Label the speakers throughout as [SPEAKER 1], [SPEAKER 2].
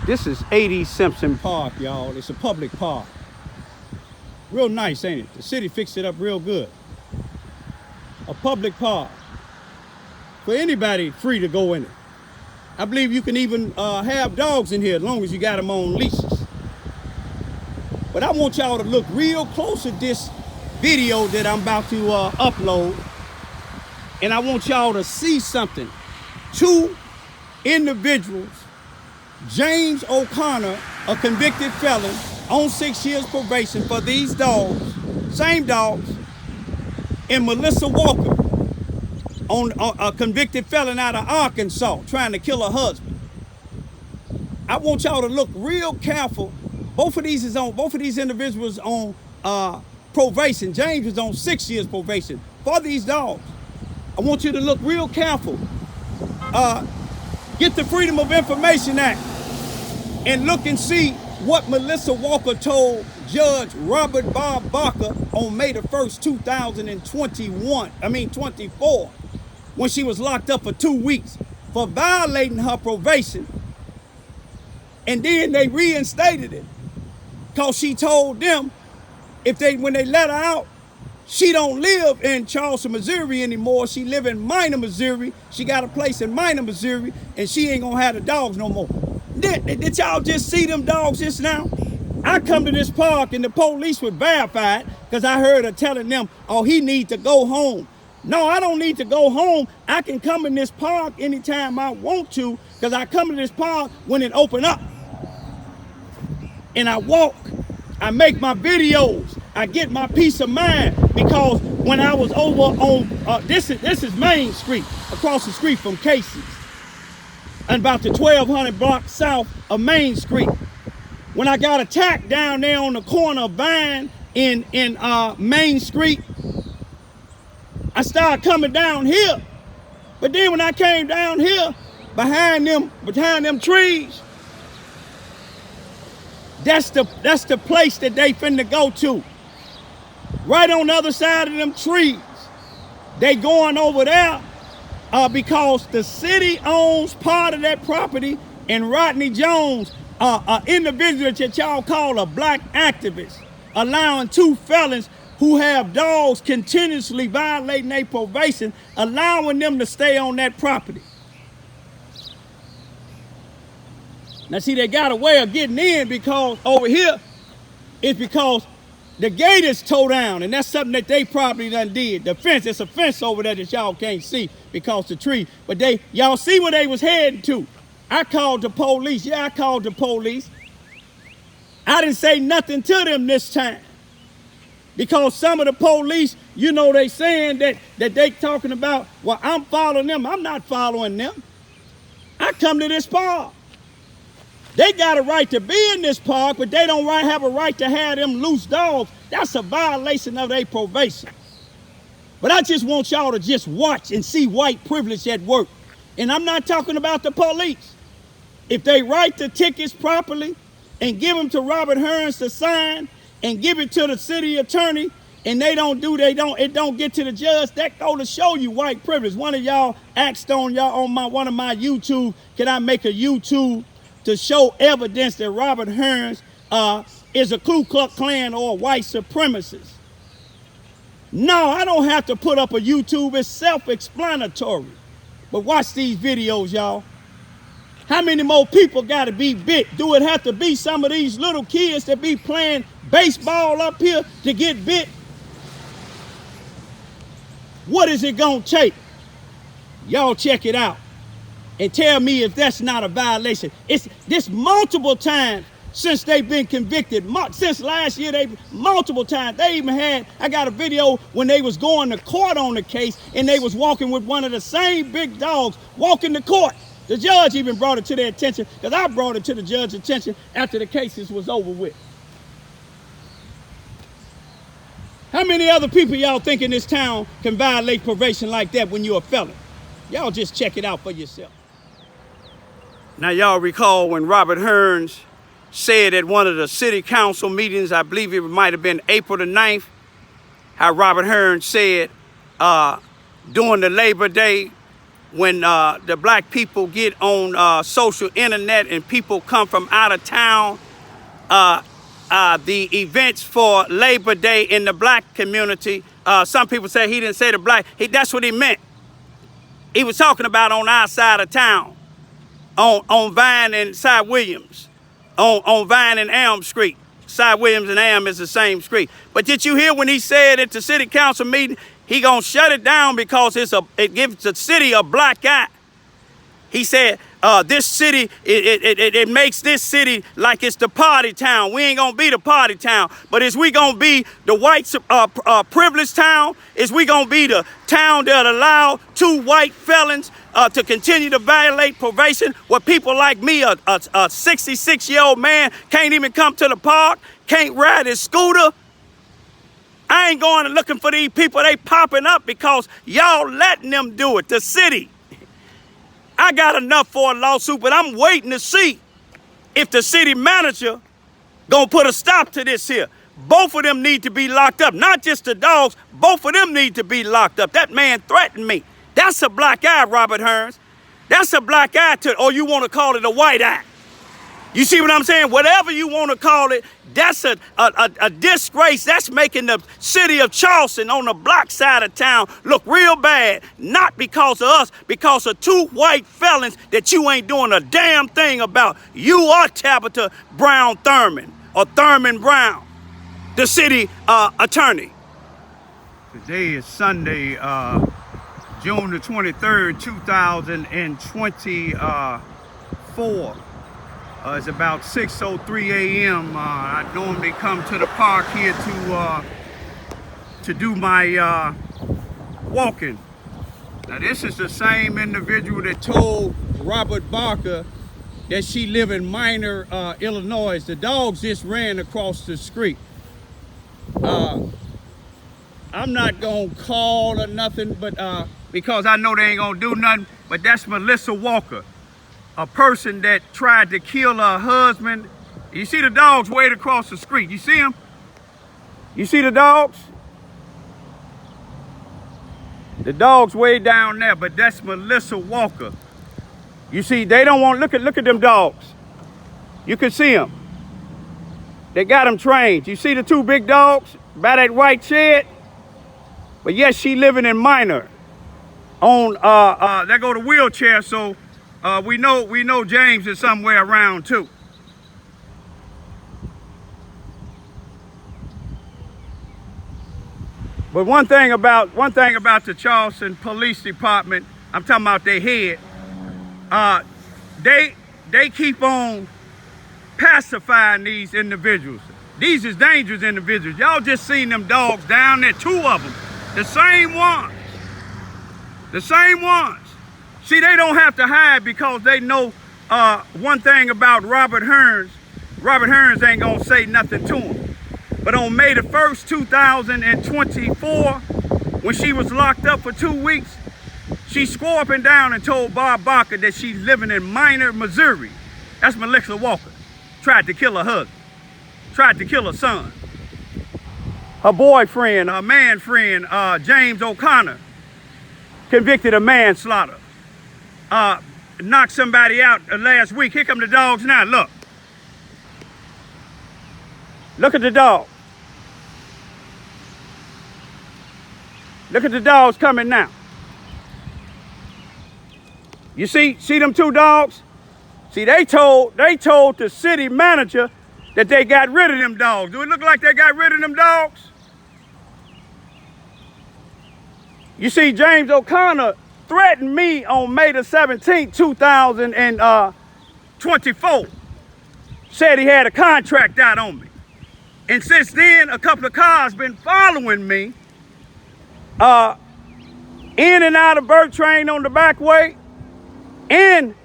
[SPEAKER 1] This is 80 Simpson Park, y'all. It's a public park. Real nice, ain't it? The city fixed it up real good. A public park. For anybody free to go in it. I believe you can even have dogs in here as long as you got them on leashes. But I want y'all to look real close at this video that I'm about to upload. And I want y'all to see something. Two individuals, James O'Connor, a convicted felon, on 6 years probation for these dogs, same dogs, and Melissa Walker, on a convicted felon out of Arkansas, trying to kill her husband. I want y'all to look real careful. Both of these individuals on probation. James is on 6 years probation for these dogs. I want you to look real careful. Get the Freedom of Information Act and look and see what Melissa Walker told Judge Robert Bob Barker on May the 1st, 2024, when she was locked up for 2 weeks for violating her probation. And then they reinstated it because she told them when they let her out, she don't live in Charleston, Missouri anymore. She live in Minor, Missouri. She got a place in Minor, Missouri, and she ain't gonna have the dogs no more. Did y'all just see them dogs just now? I come to this park and the police was verified because I heard her telling them, oh, he need to go home. No, I don't need to go home. I can come in this park anytime I want to because I come to this park when it open up. And I walk, I make my videos, I get my peace of mind because when I was over on, this is Main Street, across the street from Casey's, and about the 1200 block south of Main Street. When I got attacked down there on the corner of Vine in Main Street, I started coming down here. But then when I came down here, behind them trees, that's the place that they finna go to. Right on the other side of them trees. They going over there because the city owns part of that property, and Rodney Jones, an individual that y'all call a black activist, allowing two felons who have dogs continuously violating their probation, allowing them to stay on that property. Now see, they got a way of getting in because over here, it's because the gate is towed down, and that's something that they probably done did. The fence, it's a fence over there that y'all can't see because the tree. But y'all see where they was heading to. I called the police. Yeah, I called the police. I didn't say nothing to them this time. Because some of the police, you know, they saying that they talking about, well, I'm following them. I'm not following them. I come to this park. They got a right to be in this park, but they don't have a right to have them loose dogs. That's a violation of their probation. But I just want y'all to just watch and see white privilege at work. And I'm not talking about the police. If they write the tickets properly and give them to Robert Hearns to sign and give it to the city attorney, and it don't get to the judge, that go to show you white privilege. One of y'all asked on one of my YouTube, can I make a YouTube to show evidence that Robert Hearns is a Ku Klux Klan or a white supremacist? No, I don't have to put up a YouTube. It's self-explanatory. But watch these videos, y'all. How many more people got to be bit? Do it have to be some of these little kids that be playing baseball up here to get bit? What is it going to take? Y'all check it out and tell me if that's not a violation. It's this multiple times since they've been convicted. Since last year, multiple times. They even had, I got a video when they was going to court on the case and they was walking with one of the same big dogs walking to court. The judge even brought it to their attention because I brought it to the judge's attention after the cases was over with. How many other people y'all think in this town can violate probation like that when you're a felon? Y'all just check it out for yourself. Now y'all recall when Robert Hearns said at one of the city council meetings, I believe it might have been April the 9th, how Robert Hearns said during the Labor Day when the black people get on social internet and people come from out of town, the events for Labor Day in the black community, some people say he didn't say the black, that's what he meant. He was talking about on our side of town, on Vine and Cy Williams, on Vine and Elm Street. Cy Williams and Elm is the same street. But did you hear when he said at the city council meeting, he gonna shut it down because it gives the city a black eye? He said, this city, it makes this city like it's the party town. We ain't gonna be the party town, but is we gonna be the white privileged town? Is we gonna be the town that allow 2 white felons to continue to violate probation, where people like me, a 66-year-old man, can't even come to the park, can't ride his scooter? I ain't going and looking for these people. They popping up because y'all letting them do it, the city. I got enough for a lawsuit, but I'm waiting to see if the city manager gonna put a stop to this here. Both of them need to be locked up, not just the dogs. Both of them need to be locked up. That man threatened me. That's a black eye, Robert Hearns. That's a black eye or you want to call it a white eye. You see what I'm saying? Whatever you want to call it, that's a disgrace. That's making the city of Charleston on the black side of town look real bad. Not because of us, because of 2 white felons that you ain't doing a damn thing about. You are Tabitha Brown Thurman, or Thurman Brown, the city attorney. Today is Sunday, June the 23rd, 2024. It's about 6:03 a.m. I normally come to the park here to do my walking. Now this is the same individual that told Robert Barker that she live in Minor, Illinois. The dogs just ran across the street. I'm not gonna call or nothing, but because I know they ain't gonna do nothing, but that's Melissa Walker, a person that tried to kill her husband. You see the dogs wait across the street. You see them? You see the dogs? The dogs way down there, but that's Melissa Walker. You see, they don't want, look at them dogs. You can see them. They got them trained. You see the 2 big dogs by that white shed? But yes, she living in Minor. On, they go to wheelchair, so we know James is somewhere around too. But one thing about the Charleston Police Department, I'm talking about their head, they keep on pacifying these individuals. These is dangerous individuals. Y'all just seen them dogs down there, 2 of them, the same ones. The same ones. See, they don't have to hide because they know one thing about Robert Hearns. Robert Hearns ain't gonna say nothing to him. But on May the 1st, 2024, when she was locked up for 2 weeks, she swore up and down and told Bob Barker that she's living in Minor, Missouri. That's Melissa Walker. Tried to kill her husband. Tried to kill her son. Her boyfriend, her man friend, James O'Connor, convicted of manslaughter. Knocked somebody out last week. Here come the dogs now, look. Look at the dog. Look at the dogs coming now. You see them 2 dogs? See, they told the city manager that they got rid of them dogs. Do it look like they got rid of them dogs? You see, James O'Connor threatened me on May the 17th, 2024. Said he had a contract out on me. And since then, a couple of cars been following me in and out of Burt Train on the back way and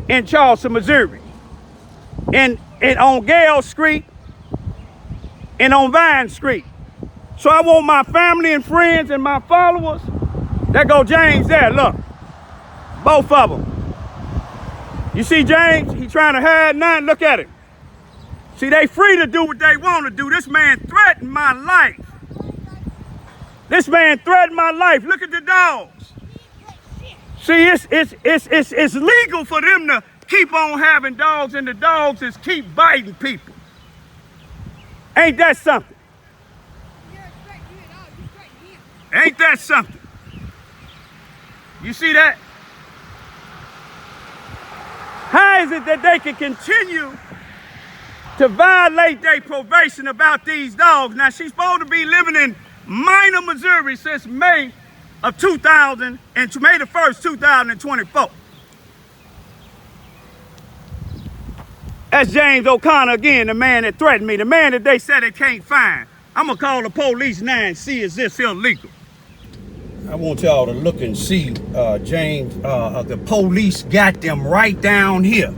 [SPEAKER 1] in Charleston, Missouri. And on Gale Street and on Vine Street. So I want my family and friends and my followers. There go James there, look. Both of them. You see James? He trying to hide nothing. Look at him. See, they free to do what they want to do. This man threatened my life. This man threatened my life. Look at the dogs. See, it's legal for them to keep on having dogs, and the dogs is keep biting people. Ain't that something? Ain't that something? You see that? How is it that they can continue to violate their probation about these dogs? Now, she's supposed to be living in Minor, Missouri since May of 2000, and May the 1st, 2024. That's James O'Connor again, the man that threatened me, the man that they said they can't find. I'm gonna call the police now and see is this illegal. I want y'all to look and see, James, the police got them right down here.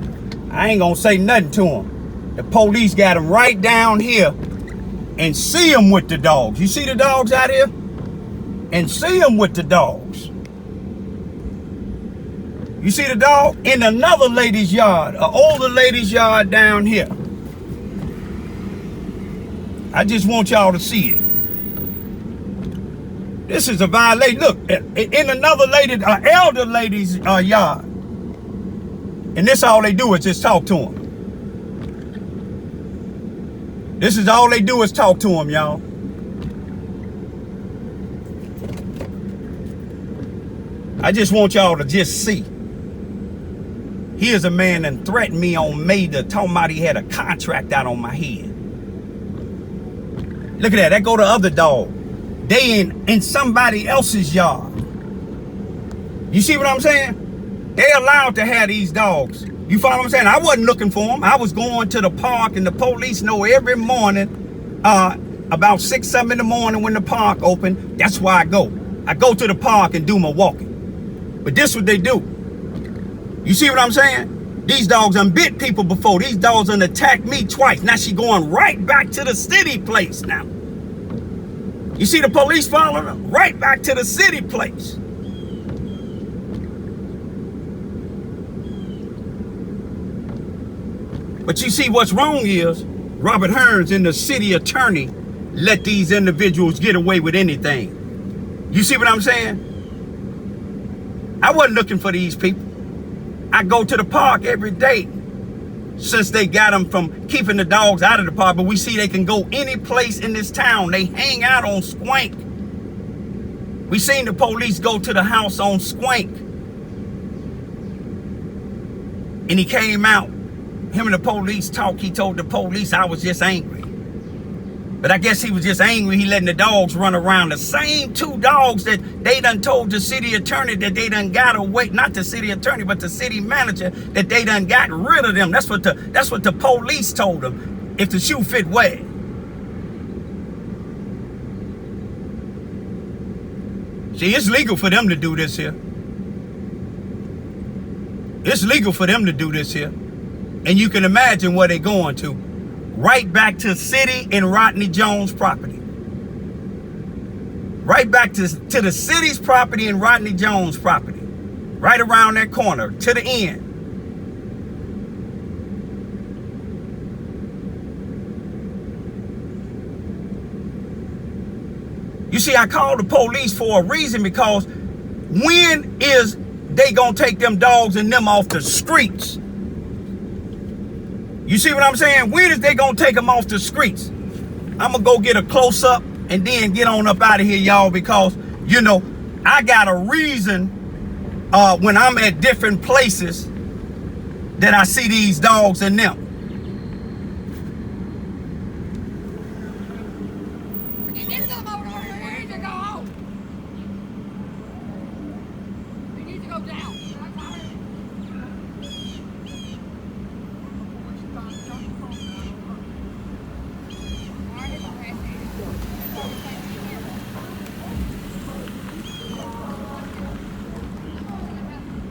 [SPEAKER 1] I ain't gonna say nothing to them. The police got them right down here and see them with the dogs. You see the dogs out here? And see them with the dogs. You see the dog? In another lady's yard, an older lady's yard down here. I just want y'all to see it. This is a violation. Look, in another lady, an elder lady's yard. And this all they do is just talk to them. This is all they do is talk to them, y'all. I just want y'all to just see. Here's a man that threatened me on May the talking about he had a contract out on my head. Look at that. That go to other dog. They in somebody else's yard. You see what I'm saying? They allowed to have these dogs. You follow what I'm saying? I wasn't looking for them. I was going to the park, and the police know every morning, about 6, 7 in the morning when the park open, that's why I go. I go to the park and do my walking. But this is what they do. You see what I'm saying? These dogs done bit people before. These dogs done attacked me twice. Now she going right back to the city place now. You see the police following her? Right back to the city place. But you see what's wrong is, Robert Hearns and the city attorney let these individuals get away with anything. You see what I'm saying? I wasn't looking for these people. I go to the park every day since they got them from keeping the dogs out of the park, but we see they can go any place in this town. They hang out on Swank. We seen the police go to the house on Swank. And he came out. Him and the police talk. He told the police I was just angry. But I guess he was just angry he letting the dogs run around. The same 2 dogs that they done told the city attorney that they done got away, not the city attorney, but the city manager, that they done got rid of them. That's what the police told them. If the shoe fit, wear it. See, it's legal for them to do this here. It's legal for them to do this here. And you can imagine where they're going to. Right back to city and Rodney Jones property. Right back to the city's property and Rodney Jones property. Right around that corner to the end. You see, I called the police for a reason, because when is they gonna take them dogs and them off the streets? You see what I'm saying? When is they gonna take them off the streets? I'm gonna go get a close up and then get on up out of here, y'all, because, you know, I got a reason when I'm at different places that I see these dogs and them.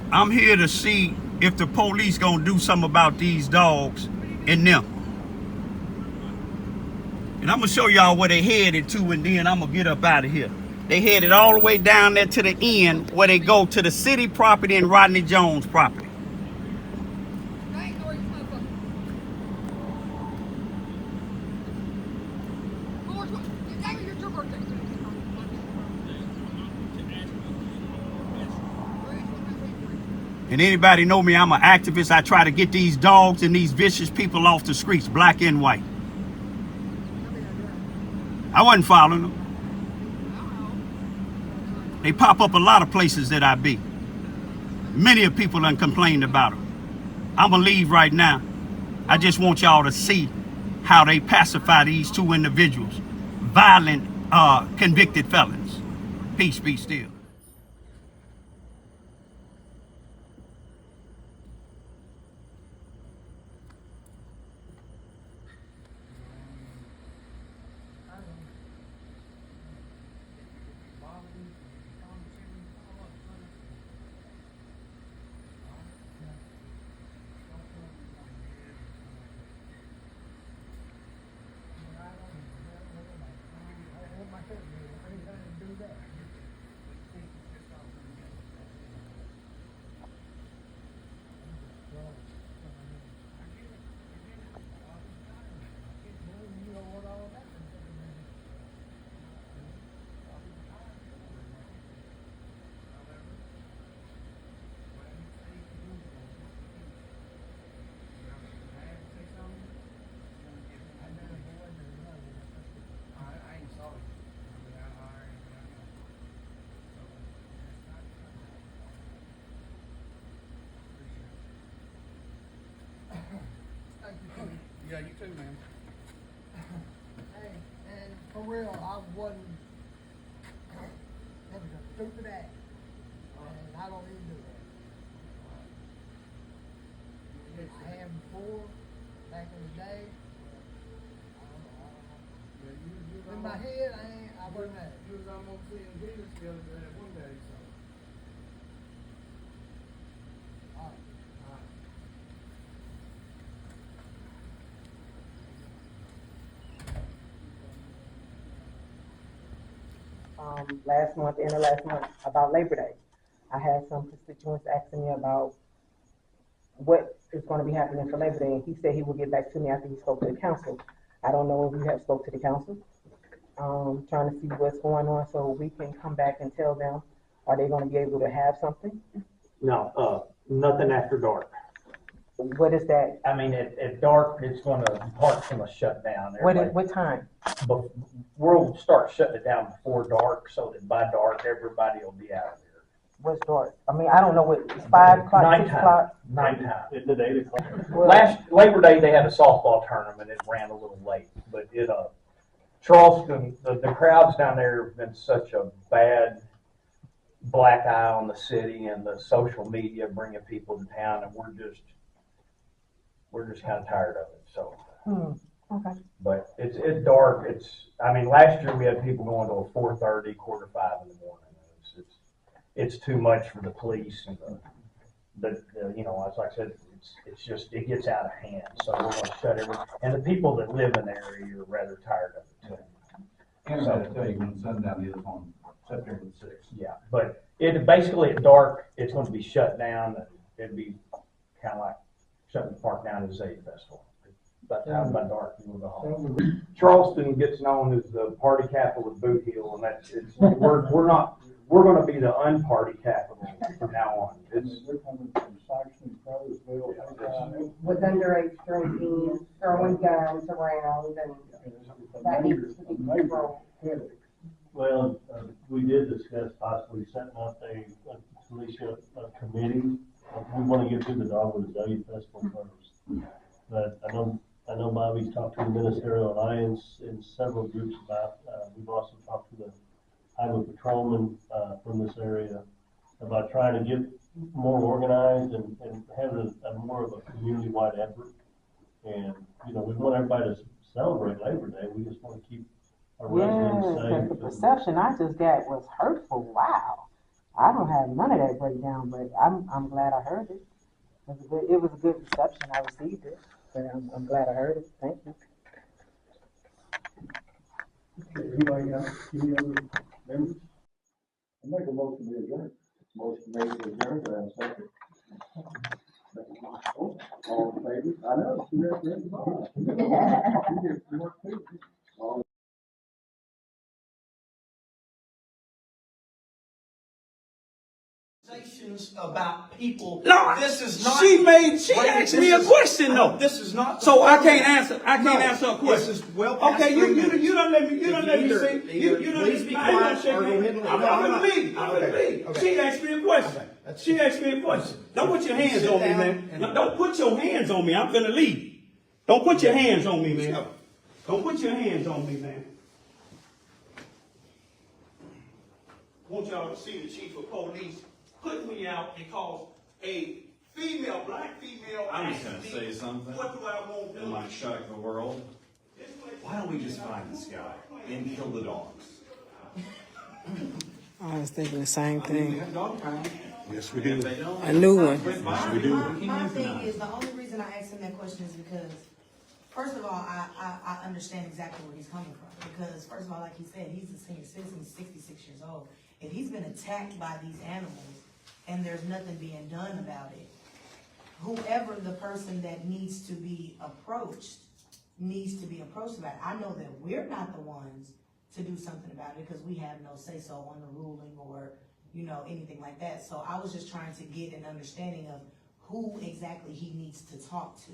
[SPEAKER 1] I'm here to see if the police gonna do something about these dogs and them. And I'm gonna show y'all where they headed to, and then I'm gonna get up out of here. They headed all the way down there to the end where they go to the city property and Rodney Jones property. And anybody know me, I'm an activist. I try to get these dogs and these vicious people off the streets, black and white. I wasn't following them. They pop up a lot of places that I be. Many of people done complained about them. I'm gonna leave right now. I just want y'all to see how they pacify these two individuals, violent, convicted felons. Peace be still.
[SPEAKER 2] Yeah, you too, man.
[SPEAKER 3] Hey, and for real, I wasn't, that was a stupid act, and I don't even do that. I have before, back in the day. In my head, I wasn't mad.
[SPEAKER 2] You was almost seeing Jesus the other day, one day, so.
[SPEAKER 3] All right.
[SPEAKER 4] Last month, end of last month, about Labor Day. I had some constituents asking me about what is going to be happening for Labor Day, and he said he would get back to me after he spoke to the council. I don't know if you have spoke to the council. Trying to see what's going on so we can come back and tell them, are they going to be able to have something?
[SPEAKER 5] No, nothing after dark.
[SPEAKER 4] What is that?
[SPEAKER 5] I mean, at dark, park's gonna shut down.
[SPEAKER 4] What time?
[SPEAKER 5] But we'll start shutting it down before dark, so that by dark, everybody will be out of there.
[SPEAKER 4] What's dark? I mean, I don't know what, it's 5 o'clock, 6 o'clock?
[SPEAKER 5] Nighttime.
[SPEAKER 6] It's at 8 o'clock.
[SPEAKER 4] Well,
[SPEAKER 5] Last Labor Day, they had a softball tournament. It ran a little late, but Charleston, the crowds down there have been such a bad black eye on the city and the social media bringing people to town, and we're just kind of tired of it. So,
[SPEAKER 4] okay.
[SPEAKER 5] but it's dark. I mean, last year we had people going to a 4:30, 4:45 in the morning. It's too much for the police and the as I said, it gets out of hand. So we're going to shut everything. And the people that live in the area are rather tired of it too.
[SPEAKER 6] And I gotta tell you, when sundown is on September the 6th.
[SPEAKER 5] Yeah, but it basically at dark, it's going to be shut down, and it'd be kind of like shutting the park down at the Zay Festival. By dark, you will go home. Charleston gets known as the party capital of Boot Hill, and we're going to be the unparty capital from now on.
[SPEAKER 7] With underage drinking, throwing guns around, and that needs to be controlled.
[SPEAKER 6] Well, we did discuss possibly setting up a committee. We want to get through the Dogwood Azalea Festival first. But I know Bobby's talked to the Ministerial Alliance in several groups about, we've also talked to the highway patrolman from this area about trying to get more organized and have a more of a community-wide effort. And, we want everybody to celebrate Labor Day. We just want to keep our residents safe.
[SPEAKER 4] The perception I just got was hurtful. Wow. I don't have none of that breakdown, but I'm glad I heard it. It was a good reception. I received it, but I'm glad I heard it. Thank you.
[SPEAKER 6] Okay, anybody else? Any other members? I make a motion to adjourn. Motion made to adjourn, do I have a second? All in favor? I know, you have to all
[SPEAKER 8] questions about people.
[SPEAKER 1] No,
[SPEAKER 8] this is not.
[SPEAKER 1] She
[SPEAKER 8] Raymond,
[SPEAKER 1] asked me a question though.
[SPEAKER 8] This is not.
[SPEAKER 1] So I can't answer. I can't answer a question.
[SPEAKER 8] This is well past
[SPEAKER 1] okay,
[SPEAKER 8] 3 minutes.
[SPEAKER 1] you don't let me. You don't let me
[SPEAKER 8] Either-
[SPEAKER 1] see.
[SPEAKER 8] either
[SPEAKER 1] You don't
[SPEAKER 8] please
[SPEAKER 1] let me.
[SPEAKER 8] be
[SPEAKER 1] I ain't gonna
[SPEAKER 8] quiet
[SPEAKER 1] shake
[SPEAKER 8] or go
[SPEAKER 1] hands.
[SPEAKER 8] ahead and leave.
[SPEAKER 1] I'm gonna leave. I'm gonna
[SPEAKER 8] Okay,
[SPEAKER 1] leave.
[SPEAKER 8] okay.
[SPEAKER 1] She asked me a question.
[SPEAKER 8] Okay, that's-
[SPEAKER 1] She asked me a question. Don't put your hands
[SPEAKER 8] Sit
[SPEAKER 1] on me,
[SPEAKER 8] down
[SPEAKER 1] man.
[SPEAKER 8] and-
[SPEAKER 1] No, don't put your hands on me. I'm gonna leave. Don't put your hands on me, man.
[SPEAKER 8] go.
[SPEAKER 1] Don't put your hands on me, man. I want y'all to see the chief of police put me out because a female, black female.
[SPEAKER 9] I'm just
[SPEAKER 1] asked
[SPEAKER 9] gonna
[SPEAKER 1] me,
[SPEAKER 9] say something.
[SPEAKER 1] What do I want
[SPEAKER 9] It
[SPEAKER 1] done?
[SPEAKER 9] might shock the world. Why don't we just find this guy and kill the dogs?
[SPEAKER 10] I was thinking the same
[SPEAKER 9] I mean, we
[SPEAKER 10] thing.
[SPEAKER 9] have dog pound.
[SPEAKER 11] Yes, we
[SPEAKER 9] And if
[SPEAKER 11] do.
[SPEAKER 9] they don't,
[SPEAKER 10] A new one.
[SPEAKER 9] quit
[SPEAKER 11] Yes,
[SPEAKER 9] buying
[SPEAKER 11] we do.
[SPEAKER 9] them.
[SPEAKER 12] My thing is, the only reason I asked him that question is because, first of all, I understand exactly where he's coming from. Because, first of all, like he said, he's a senior citizen, he's 66 years old. If he's been attacked by these animals and there's nothing being done about it, whoever the person that needs to be approached about it. I know that we're not the ones to do something about it because we have no say-so on the ruling or, anything like that. So I was just trying to get an understanding of who exactly he needs to talk to.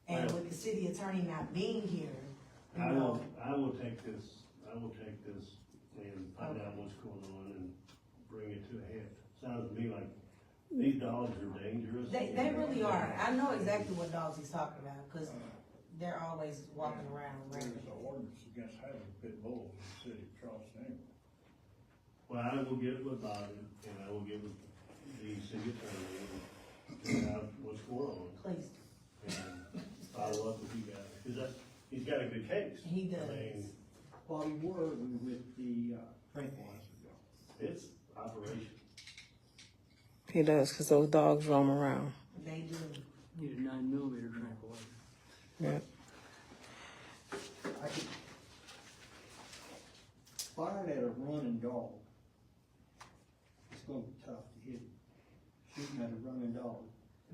[SPEAKER 12] And with the city attorney not being here,
[SPEAKER 6] I will take this and find out what's going on and bring it to a head. Sounds to me like these dogs are dangerous.
[SPEAKER 12] they really are. I know exactly what dogs he's talking about because they're always walking around.
[SPEAKER 2] There's an ordinance against having pit bulls in the city of Charleston anyway.
[SPEAKER 6] Well, I will get with Bobby and I will get with the city attorney and figure out what's going on.
[SPEAKER 12] Please.
[SPEAKER 6] And follow up with you guys, because he's got a good case.
[SPEAKER 12] He does.
[SPEAKER 6] I mean,
[SPEAKER 2] Bobby, where are we with the tranquilizer?
[SPEAKER 6] it's operation.
[SPEAKER 10] He does, because those dogs roam around.
[SPEAKER 12] They do.
[SPEAKER 3] Need a 9mm tranquilizer.
[SPEAKER 10] Yeah.
[SPEAKER 2] I could fired at a running dog. It's gonna be tough to hit him. Shooting at a running dog.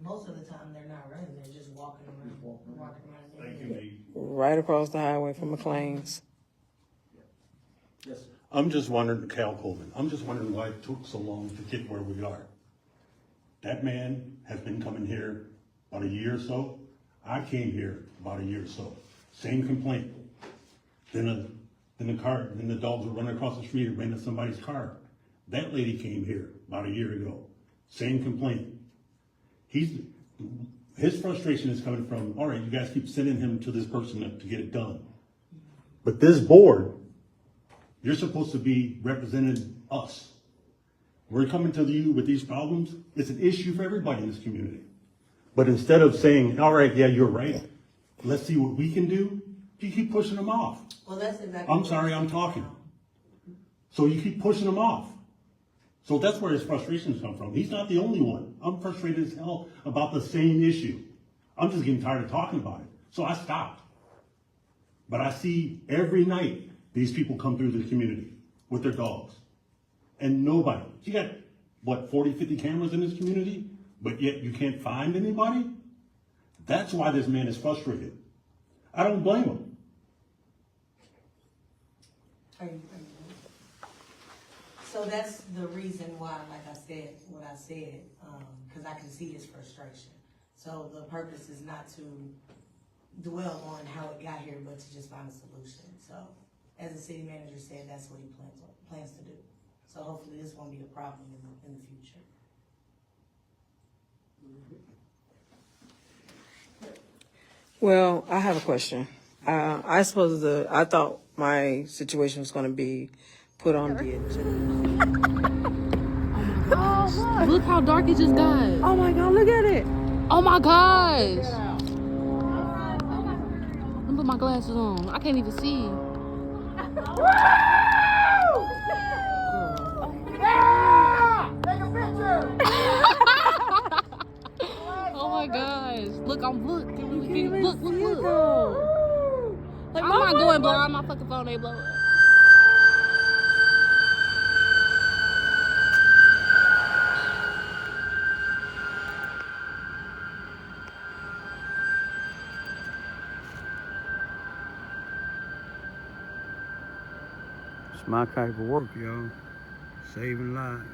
[SPEAKER 12] Most of the time, they're not running. They're just walking around.
[SPEAKER 6] They can be,
[SPEAKER 10] Right across the highway from McLean's.
[SPEAKER 2] Yes, sir.
[SPEAKER 11] I'm just wondering, Cal Coleman, I'm just wondering why it took so long to get where we are. That man has been coming here about a year or so. I came here about a year or so. Same complaint. Then the dogs were running across the street and ran into somebody's car. That lady came here about a year ago. Same complaint. His frustration is coming from, all right, you guys keep sending him to this person to get it done. But this board, you're supposed to be representing us. We're coming to you with these problems. It's an issue for everybody in this community. But instead of saying, all right, yeah, you're right, let's see what we can do, you keep pushing them off.
[SPEAKER 12] Well, that's exactly.
[SPEAKER 11] I'm sorry, I'm talking. So you keep pushing them off. So that's where his frustrations come from. He's not the only one. I'm frustrated as hell about the same issue. I'm just getting tired of talking about it. So I stopped. But I see every night these people come through the community with their dogs. And nobody. You got, what, 40, 50 cameras in this community? But yet you can't find anybody? That's why this man is frustrated. I don't blame him.
[SPEAKER 12] So that's the reason why, like I said, what I said, because I can see his frustration. So the purpose is not to dwell on how it got here, but to just find a solution. So as the city manager said, that's what he plans to do. So hopefully this won't be a problem in the future.
[SPEAKER 10] Well, I have a question. I thought my situation was going to be put on the agenda.
[SPEAKER 13] Oh, look how dark it just got.
[SPEAKER 10] Oh my God, look at it.
[SPEAKER 13] Oh my gosh. Let me put my glasses on. I can't even see. Oh my gosh. Look, look. Like, I'm not going blind. My fucking phone ain't blowing.
[SPEAKER 1] It's my type of work, y'all. Saving lives.